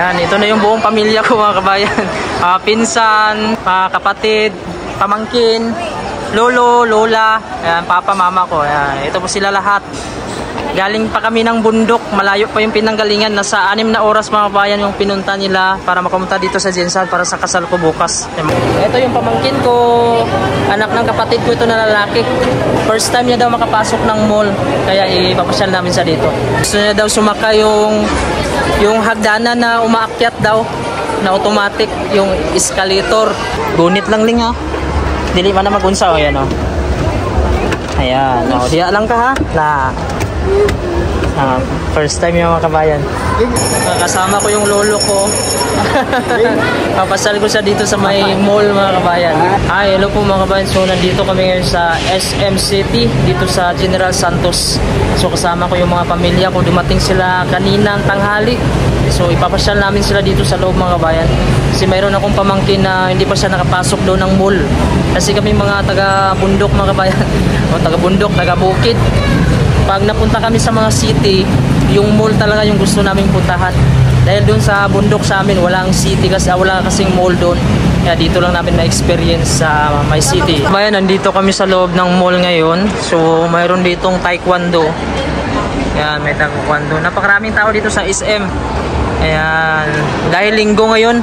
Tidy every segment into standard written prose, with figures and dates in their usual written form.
Ayan, ito na yung buong pamilya ko mga kabayan. Pinsan, kapatid, pamangkin, lolo, lola, ayan, papa, mama ko. Ayan, ito po sila lahat. Galing pa kami ng bundok, malayo pa yung pinanggalingan. Nasa 6 na oras mga kabayan yung pinunta nila para makamunta dito sa Jensan para sa kasal ko bukas. Ito yung pamangkin ko, anak ng kapatid ko ito na lalaki. First time niya daw makapasok ng mall, kaya ipapasyal namin sa dito. Gusto niya daw sumaka yung hagdanan na umaakyat daw na automatic, yung escalator. Gunit lang ling ha. Dili man na magunsa o yan o. Ayan, o, diya lang ka ha. First time yung mga kabayan. Kasama ko yung lolo ko. Papasal ko siya dito sa may mall mga kabayan. Hi, hello po mga kabayan. So nandito kami ngayon sa SM City, dito sa General Santos. So kasama ko yung mga pamilya ko. Dumating sila kaninang tanghali. So ipapasyal namin sila dito sa loob mga kabayan. Kasi mayroon akong pamangkin na hindi pa siya nakapasok doon ng mall. Kasi kami mga taga-bundok mga kabayan. O taga-bundok, taga-bukid. Pag napunta kami sa mga city, yung mall talaga yung gusto naming puntahan. Dahil doon sa bundok sa amin, walang city kasi wala kasing mall doon. Kaya dito lang namin na-experience sa my city. Bayan, nandito kami sa loob ng mall ngayon. So, mayroon ditong taekwondo. Ayan, may taekwondo. Napakaraming tao dito sa SM. Ayan, dahil linggo ngayon,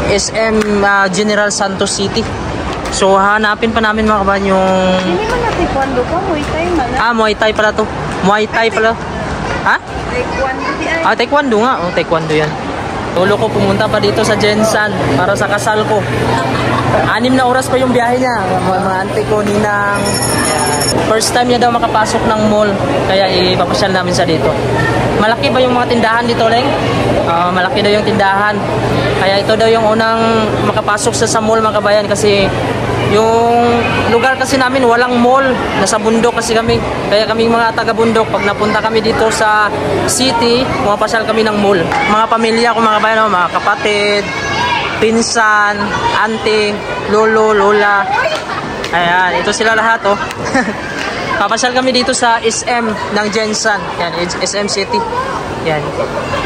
SM General Santos City. So hanapin pa namin mga kabayan yung... Hindi man na taekwondo ka, Muay Thai man. Muay Thai pala to. Muay Thai pala. Ha? Taekwondo di ay. Taekwondo nga. Taekwondo yan. Lolo ko pumunta pa dito sa Jensan para sa kasal ko. 6 na oras pa yung biyahe niya. Mga auntie ko, ninang. First time niya daw makapasok ng mall, kaya ipapasyal namin sa dito. Malaki ba yung mga tindahan dito, Leng? Malaki daw yung tindahan. Kaya ito daw yung unang makapasok sa mall mga kabayan kasi yung lugar kasi namin walang mall, nasa bundok kasi kami. Kaya kami mga taga-bundok, pag napunta kami dito sa city, pumapasyal kami ng mall. Mga pamilya ko mga kabayan, mga kapatid, pinsan, auntie, lolo, lola. Ayan, ito sila lahat oh. Papasyal kami dito sa SM ng Jensan. Yan, SM City. Yan.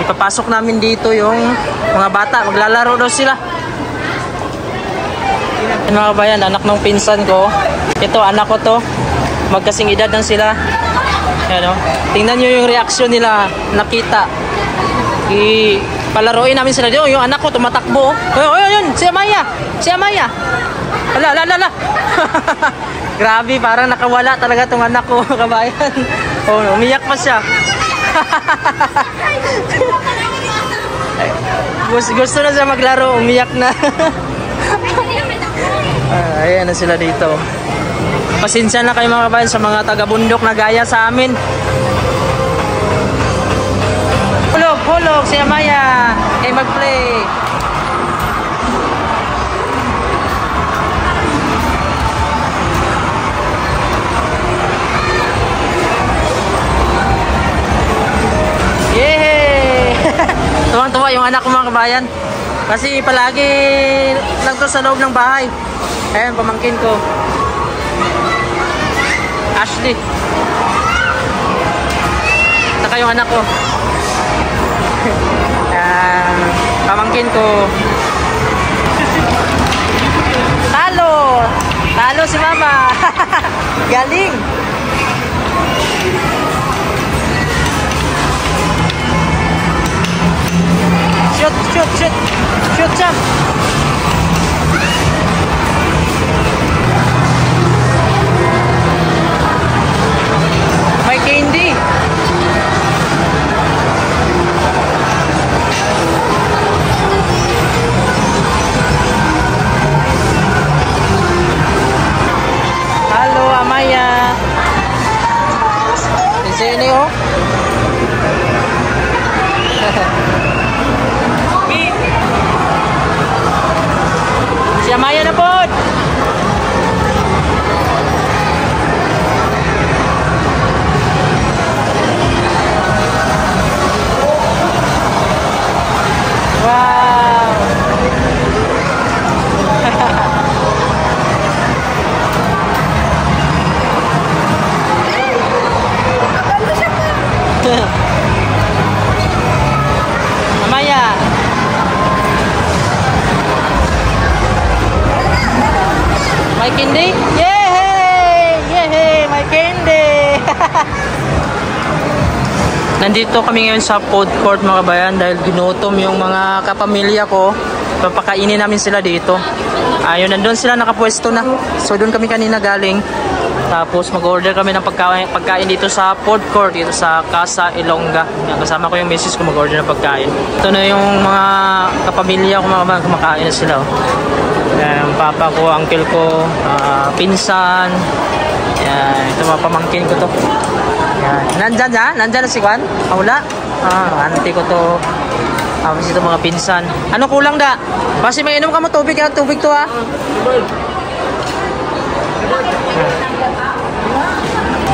Ipapasok namin dito yung mga bata, maglalaro daw sila. Yan mga kabayan, anak ng pinsan ko. Ito, anak ko to. Magkasing edad lang sila. Yan, oh. Tingnan nyo yung reaksyon nila. Nakita. Palaruin namin sila dito. Yung anak ko tumatakbo. Oh, yun, si Amaya. Si Amaya. Ala. Grabe, parang nakawala talaga tong anak ko, kabayan. Oh, umiyak pa siya. Gusto na siya maglaro, umiyak na. Ayan na sila dito. Pasensya na kayo mga kabayan sa mga taga-bundok na gaya sa amin. Hulog, si Amaya. Mag-play. Yay! Tuwang-tuwa yung anak ko mga kabayan. Kasi palagi lang to sa loob ng bahay. Ayan, pamangkin ko. Ashley. Saka yung anak ko. Pamangkin ko. Talo si mama. Galing. Shoot jump. May candy. Halo Amaya. Di sini oh. Si Amaya na po. Wow. Amaya. My candy? Yay! Yay! My candy! Nandito kami ngayon sa food court mga kabayan dahil ginutom yung mga kapamilya ko. Papakainin namin sila dito. Ayun, nandun sila nakapwesto na. So doon kami kanina galing. Tapos mag-order kami ng pagkain dito sa food court, dito sa Casa Ilongga. Yan, kasama ko yung misis ko mag-order ng pagkain. Ito na yung mga kapamilya ko mga kabayan, kumakain na sila. Yan, papa ko, uncle ko, pinsan. Yan, ito mga pamangkin ko to. Yan. Nandyan na si Juan? Wala? Auntie ko to. Tapos ito mga pinsan. Ano kulang da? Basi may inom ka mo tubig ha? Tubig to ha?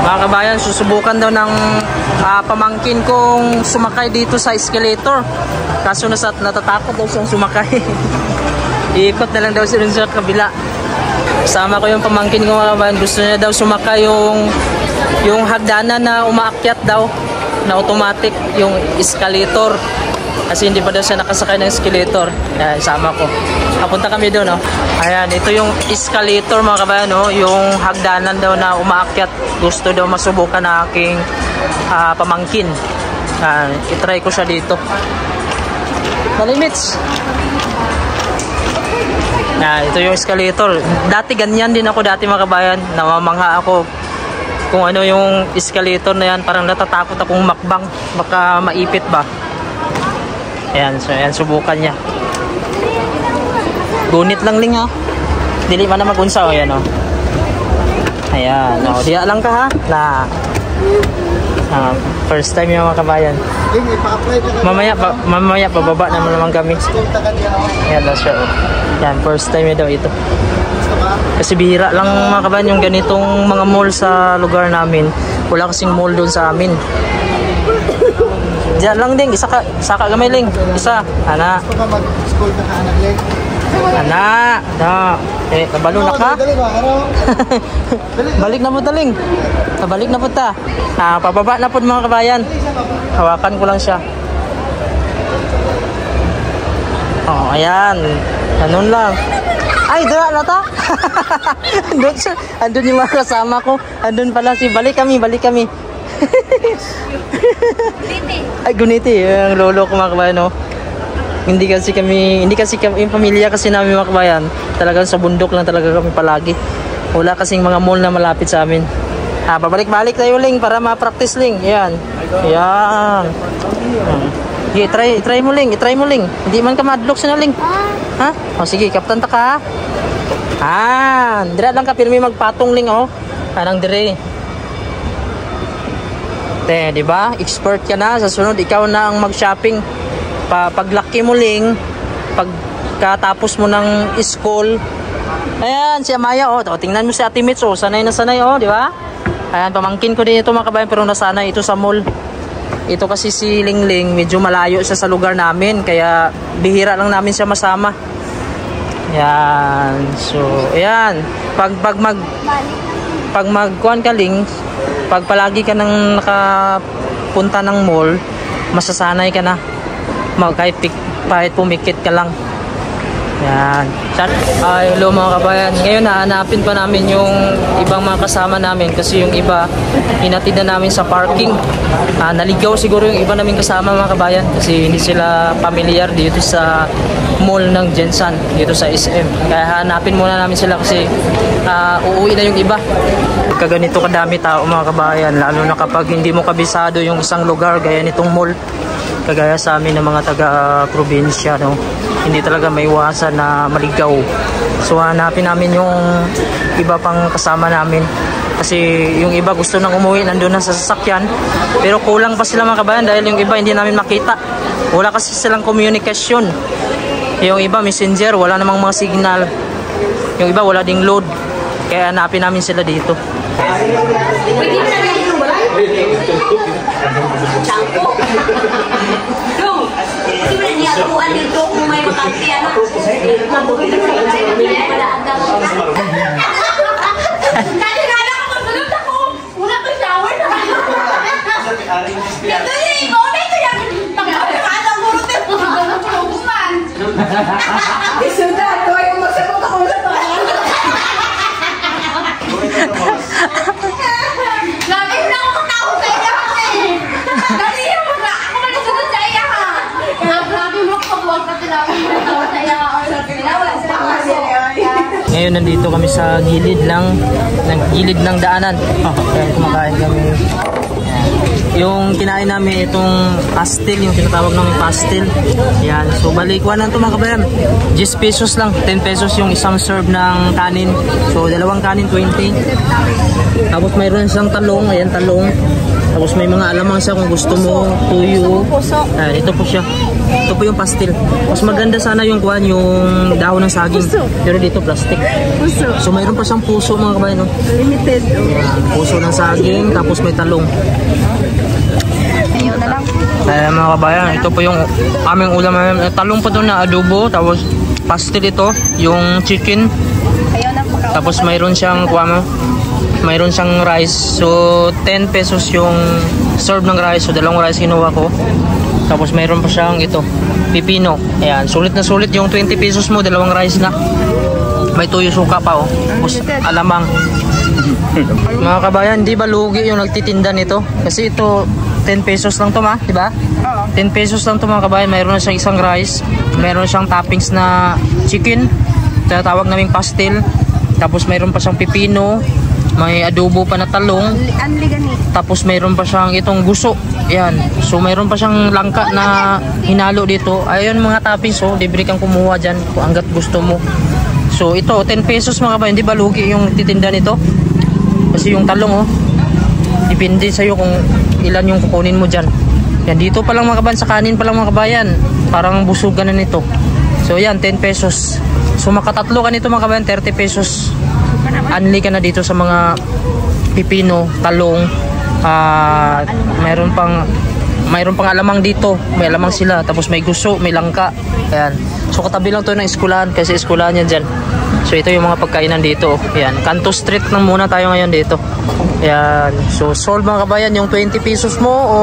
Mga kabayan, susubukan daw ng pamangkin kong sumakay dito sa escalator. Kaso natatakot daw siyang sumakay. Iikot na lang daw siya sa kabila. Kasama ko yung pamangkin ko mga kabayan. Gusto niya daw sumakay yung hagdanan na umaakyat daw na automatic, yung escalator. Kasi hindi pa daw siya nakasakay ng escalator. Ayan, sama ko. Papunta kami doon, no? Ayan, ito yung escalator mga kabayan, no? Yung hagdanan daw na umaakyat. Gusto daw masubukan na aking pamangkin. I-try ko siya dito. Malimits. Ito yung escalator. Dati ganyan din ako dati mga kabayan. Namamangha ako kung ano yung escalator na yan. Parang natatakot akong makbang. Baka maipit ba. Ayan, so ayan, subukan niya. Gunit lang ling ha. Dili man na magunsa o yan o. Ayan, o, diya lang ka ha. First time yung mga kabayan. Mamaya pababa naman kami. Ayan lang siya o. Yan, first time daw ito. Kasi bihira lang mga kabayan yung ganitong mga mall sa lugar namin. Wala kasing mall doon sa amin. Diyan lang din, isa ka gamay ling. Isa, ana. Ana, na. Nabalo na ka? Balik na po taling. Nabalik na po ta. Pababa na po mga kabayan. Hawakan ko lang siya. Oh, ayan. Ganun lang. Ay, dira na ta. Andun yung mga kasama ko. Andun pala si balik kami. Ay, guniti. Yung lolo ko mga kabayan, no? Hindi kasi kami, yung pamilya kasi namin mga kabayan, talagang sa bundok lang talaga kami palagi. Wala kasing mga mall na malapit sa amin. Pabalik-balik tayo ling para ma-practice ling. Yan. Yan. Try mo ling. Hindi man ka madlock sa ling. Ha? O sige, kaptan ta ka. Dira lang ka pirmi magpatong ling oh. Anang dire. Di ba? Expert ka na. Sa sunod, ikaw na ang mag-shopping. Paglaki mo ling, pagkatapos mo ng school. Ayan, si Amaya, oh. Tingnan mo si Ate Mitch, oh. Sanay na sanay, oh. Di ba? Ayan, pamangkin ko din ito mga kabayan, pero nasanay ito sa mall. Ito kasi si Lingling, medyo malayo siya sa lugar namin. Kaya bihira lang namin siya masama. Ayan. So, ayan. Pag magkuhan ka ling, pag palagi ka nang nakapunta ng mall, masasanay ka na. Kahit pumikit ka lang. Yan. Hello mga kabayan. Ngayon hahanapin pa namin yung ibang mga kasama namin kasi yung iba hinatid na namin sa parking. Naligaw siguro yung iba namin kasama mga kabayan kasi hindi sila familiar dito sa mall ng Jensan, dito sa SM. Kaya hanapin muna namin sila kasi uuwi na yung iba. Kaganito kadami tao mga kabayan, lalo na kapag hindi mo kabisado yung isang lugar gaya nitong mall. Kagaya sa amin ng mga taga-probinsya, no? Hindi talaga maiwasan na maligaw. So hanapin namin yung iba pang kasama namin. Kasi yung iba gusto nang umuwi, nandun na sa sasakyan. Pero kulang pa sila mga kabayan dahil yung iba hindi namin makita. Wala kasi silang komunikasyon. Yung iba messenger, wala namang mga signal. Yung iba wala ding load. Kaya hanapin namin sila dito. Ngayon nandito kami sa gilid ng daanan. Kaya kumakain kami. Yung kinain namin itong pastel, yung tinatawag namin pastel. Yan. So balikwan lang ito mga kabayan. 10 pesos lang. 10 pesos yung isang serve ng kanin. So dalawang kanin 20. Tapos mayroon siyang talong. Ayan talong. Tapos may mga alamang siya kung gusto mo. Tuyo. Ayan, ito po siya. Ito po yung pastel. Mas maganda sana yung kuhan, yung dahon ng saging. Pero dito plastic. So mayroon pa siyang puso mga kabayan. No? Limited. Puso ng saging. Tapos may talong. Ayun na lang. Ayan mga kabayan, ito po yung aming ulam. Talong po doon na adobo. Tapos pastel ito. Yung chicken. Ayaw na pagkaw. Tapos mayroon siyang mayroon siyang rice. So 10 pesos yung serve ng rice. So dalawang rice kinuha ko. Tapos mayroon pa siyang ito, pipino. Ayan, sulit na sulit yung 20 pesos mo, dalawang rice na. May tuyo suka pa oh. Tapos alamang. Mga kabayan, di ba lugi yung nagtitinda nito? Kasi ito 10 pesos lang to ma, di ba? 10 pesos lang to mga kabayan. Mayroon na siyang isang rice, mayroon siyang toppings na chicken, tinatawag naming pastel. Tapos mayroon pa siyang pipino, may adobo pa na talong. Tapos mayroon pa siyang itong guso. Yan. So mayroon pa siyang langka na hinalo dito. Ayun mga toppings oh, libre kang kumuha diyan kung hangga't gusto mo. So ito 10 pesos mga kabayan, di ba lugi yung titinda nito? Kasi yung talong oh, depende sa iyo kung ilan yung kukunin mo diyan. Yan dito pa lang mga kabayan, sa kanin pa lang mga kabayan, parang busog ka na nito. So yan 10 pesos. So makatatlo ka nito mga kabayan, 30 pesos. Anli ka na dito sa mga pipino, talong, mayroon pang alamang dito. May alamang sila, tapos may guso, may langka. Ayan. So katabi lang to ng eskwelahan, kasi eskwelahan yan dyan. So ito yung mga pagkainan dito. Ayan. Kanto Street lang muna tayo ngayon dito. Ayan. So solve mga kabayan, yung 20 pesos mo o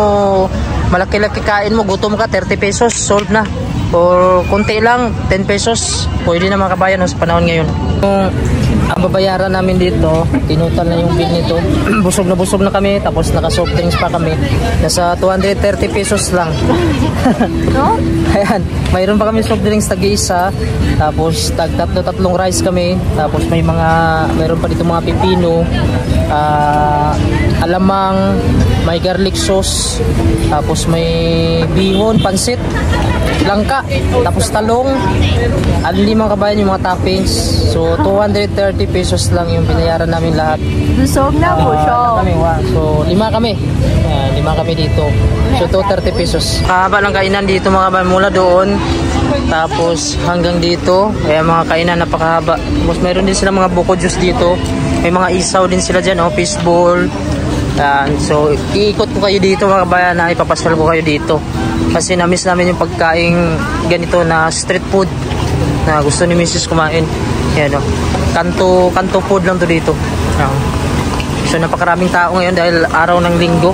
malaki-laki kain mo, gutom ka, 30 pesos, solve na. O konti lang, 10 pesos, pwede na mga kabayan sa panahon ngayon. Ang babayaran namin dito, tinutan na yung bill nito. Busog na kami, tapos naka-soft drinks pa kami. Nasa 230 pesos lang. No? Ayan, mayroon pa kami soft drinks tag-isa. Tapos tatlong rice kami. Tapos mayroon pa dito mga pipino, alamang, may garlic sauce. Tapos may bihon, pansit, langka, tapos talong. Anli mga kabayan yung mga toppings. So 230 pesos lang yung binayaran namin lahat. Busog na po siya. So 5 kami. Ayan, 5 kami dito. So 230 pesos. Haba ng kainan dito mga kabayan, mula doon tapos hanggang dito. Ayan mga kainan, napakahaba. Tapos mayroon din sila mga buko juice dito. May mga isaw din sila dyan, fishball. So iikot ko kayo dito mga kabayan, na ipapasal ko kayo dito. Kasi na-miss namin yung pagkain ganito na street food na gusto ni Mrs. kumain. Yan o. Kanto food lang to dito. So napakaraming tao ngayon dahil araw ng linggo.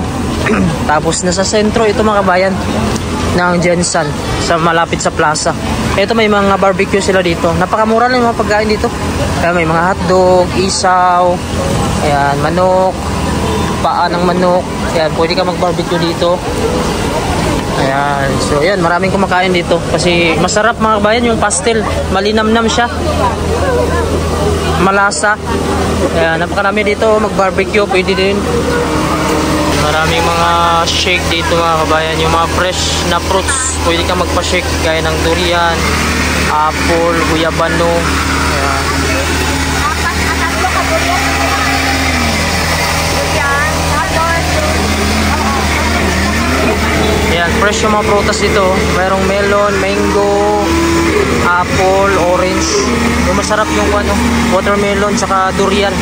Tapos nasa sentro ito mga kabayan ng Jensen, sa malapit sa plaza. Ito may mga barbecue sila dito. Napakamura lang yung mga pagkain dito. Kaya may mga hotdog, isaw, ayan, manok, paa ng manok. Ayan, pwede ka mag-barbecue dito. Ayan, so ayan, maraming kumakain dito. Kasi masarap mga kabayan yung pastel. Malinamnam siya. Malasa. Ayan, napakarami dito mag-barbecue, pwede din. Maraming mga shake dito mga kabayan. Yung mga fresh na fruits, pwede ka magpa-shake gaya ng durian, apple, guyabano. Ayan. Ayan, fresh yung mga prutas dito. Mayroong melon, mango, apple, orange. Yung masarap yung watermelon, tsaka durian.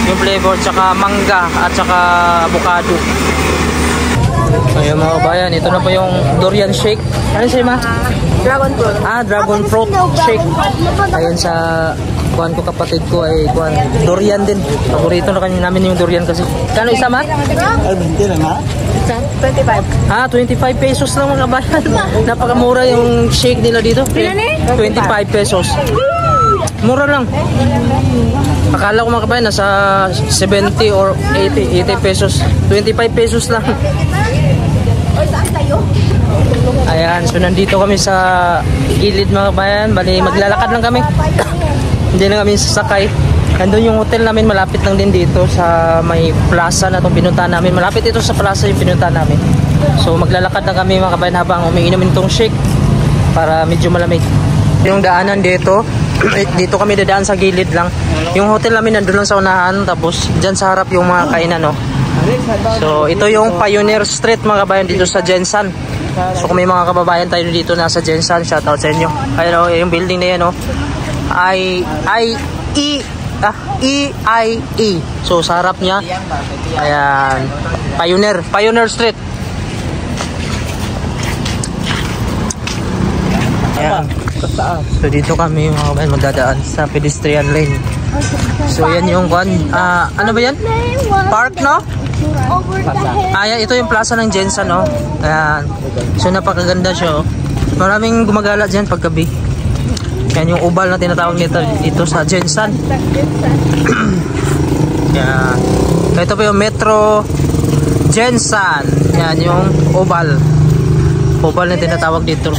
Yung flavor, tsaka mangga, at tsaka avocado. Ayun mga kabayan, ito na po yung durian shake. Ano siya ma? Dragon fruit. Dragon fruit shake. Ayun sa kuhan ko, kapatid ko ay kuhan durian din. Paborito na kanya namin yung durian kasi. Kano isa ma? 25. 25 pesos lang mga kabayan. Napakamura yung shake nila dito. 25 pesos. Mura lang. Akala ko mga kabayan nasa 70 or 80 pesos. 25 pesos lang. Ayan, so nandito kami sa gilid mga kabayan. Bali, maglalakad lang kami. Hindi na kami sasakay. Nandun yung hotel namin, malapit lang din dito sa may plaza na itong pinuntahan namin. Malapit ito sa plaza yung pinuntahan namin. So maglalakad lang kami mga kabayan habang umiinom itong shake para medyo malamig. Yung daanan dito, dito kami dadaan sa gilid lang. Yung hotel namin nandun lang sa unahan, tapos dyan sa harap yung mga kainan, no? So ito yung Pioneer Street mga kabayan dito sa Jensan. So kung may mga kababayan tayo dito nasa Jensan, shoutout sa inyo. Ayun, yung building na yan, no? EIE. So sa harap niya, ayan, Pioneer Street. Ayan. So dito kami mga kabayan magdadaan sa pedestrian lane. So yan yung ano ba yan? Park, no? Ayan, ito yung plaza ng Jensan, no? Ayan. So napakaganda siya, oh. Maraming gumagala dyan paggabi. Yan yung oval na tinatawag nito dito sa Jensan. Yan. So ito po yung Metro Jensan. Yan yung oval. Oval na tinatawag dito.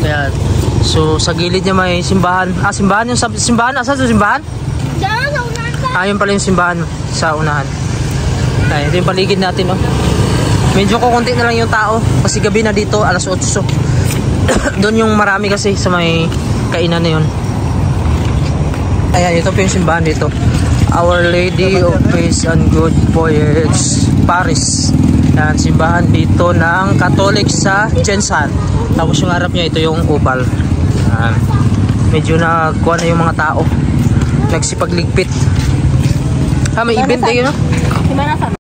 Yan. So sa gilid niya may simbahan. Simbahan yung simbahan. Asan yung simbahan? Yun pala yung simbahan sa unahan. Ay, ito yung paligid natin, no? Medyo kukunti na lang yung tao kasi gabi na dito, alas 8. Doon yung marami kasi sa may kainan na yun. Ayan, ito po yung simbahan dito. Our Lady of Peace and Good Voyage, Paris. Yan, simbahan dito ng Catholic sa Jensan. Tapos yung harap niya, ito yung oval. Yan. Medyo nagkuha na yung mga tao. Nagsipagligpit. May event tayo, no?